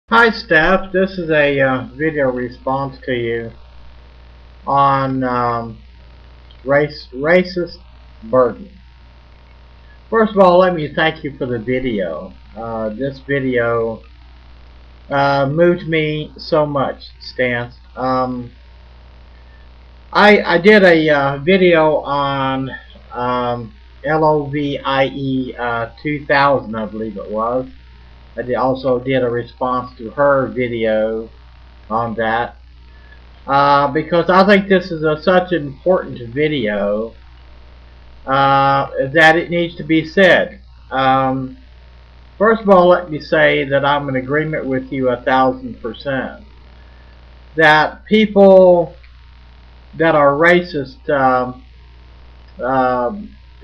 Hi Steph, this is a video response to you on racist burden. First of all, let me thank you for the video. This video moved me so much, Stan. I did a video on LOVIE 2000, I believe it was. Also did a response to her video on that. Because I think this is such an important video that it needs to be said. First of all, let me say that I'm in agreement with you 1,000%. That people that are racist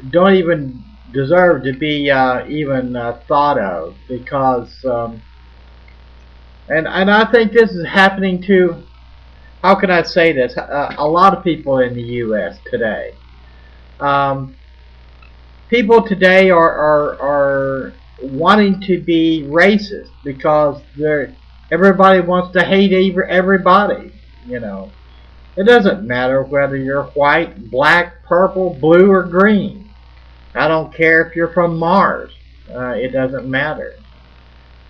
don't even deserve to be even thought of, because and I think this is happening to, how can I say this, a lot of people in the U.S. today. People today are wanting to be racist because everybody wants to hate everybody. You know, it doesn't matter whether you're white, black, purple, blue, or green. I don't care if you're from Mars. It doesn't matter.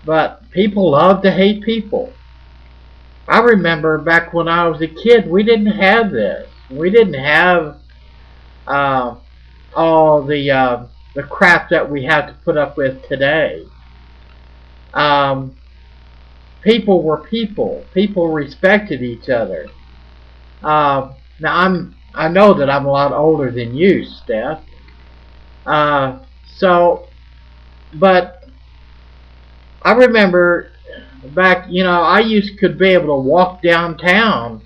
But people love to hate people. I remember back when I was a kid, we didn't have this. We didn't have all the crap that we have to put up with today. People were people. People respected each other. Now I know that I'm a lot older than you, Steph. But I remember back, I could be able to walk downtown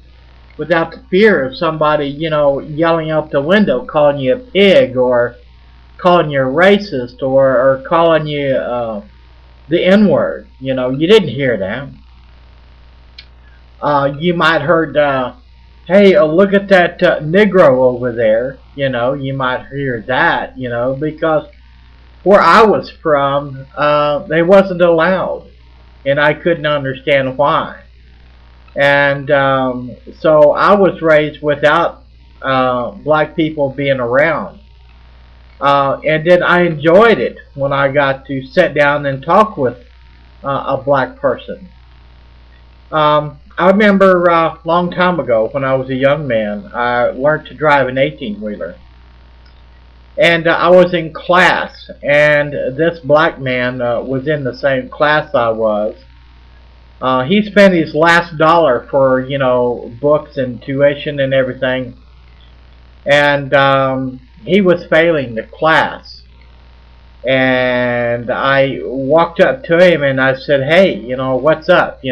without the fear of somebody, yelling out the window, calling you a pig, or calling you a racist, or calling you the N-word. You didn't hear that. You might heard, hey, look at that Negro over there. You might hear that, because where I was from, they wasn't allowed. And I couldn't understand why. And so I was raised without black people being around. And then I enjoyed it when I got to sit down and talk with a black person. I remember a long time ago when I was a young man, I learned to drive an 18-wheeler. And I was in class, and this black man was in the same class I was. He spent his last dollar for, books and tuition and everything. And he was failing the class. And I walked up to him and I said, hey, what's up?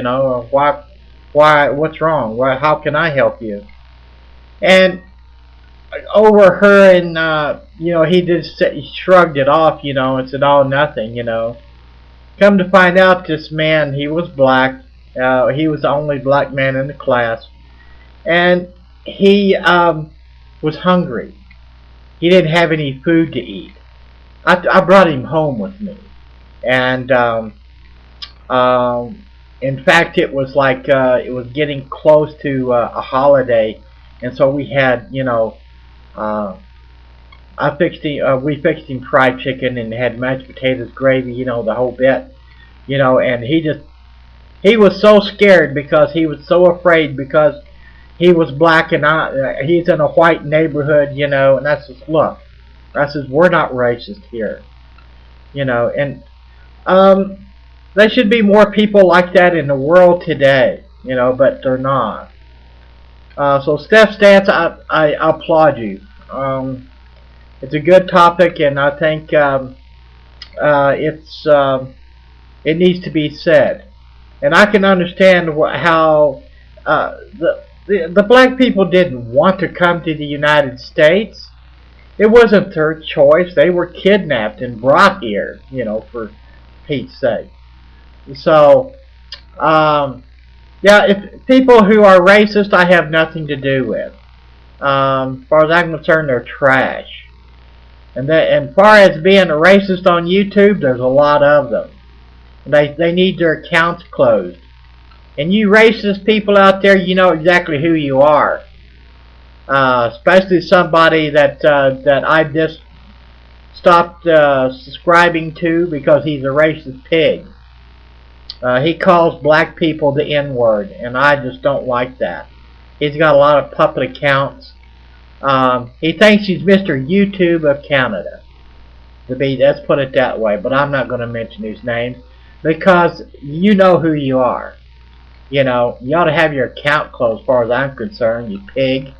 What's wrong? How can I help you? And overheard, he just shrugged it off, and said, oh, nothing, Come to find out, this man, he was black. He was the only black man in the class. And he was hungry. He didn't have any food to eat. I brought him home with me. And in fact, it was like it was getting close to a holiday. And so we had, we fixed him fried chicken and had mashed potatoes, gravy, the whole bit, and he was so scared because he was so afraid because he was black and he's in a white neighborhood, and I says, look, I says, we're not racist here, and there should be more people like that in the world today, but they're not. So Steph Stance, I applaud you. It's a good topic, and I think it needs to be said. And I can understand how the black people didn't want to come to the United States. It wasn't their choice. They were kidnapped and brought here, for Pete's sake. So, yeah, if people who are racist, I have nothing to do with. As far as I'm concerned, they're trash. And as far as being a racist on YouTube, there's a lot of them. They need their accounts closed. And you racist people out there, you know exactly who you are. Especially somebody that I just stopped subscribing to because he's a racist pig. He calls black people the N-word, and I just don't like that. He's got a lot of puppet accounts. He thinks he's Mr. YouTube of Canada. Let's put it that way, but I'm not going to mention his name because you know who you are. You know, you ought to have your account closed as far as I'm concerned, you pig.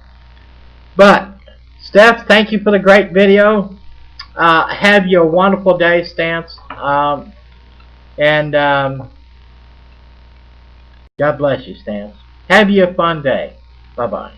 But, Steph, thank you for the great video. Have you a wonderful day, Stance. And God bless you, Stance. Have you a fun day. Bye-bye.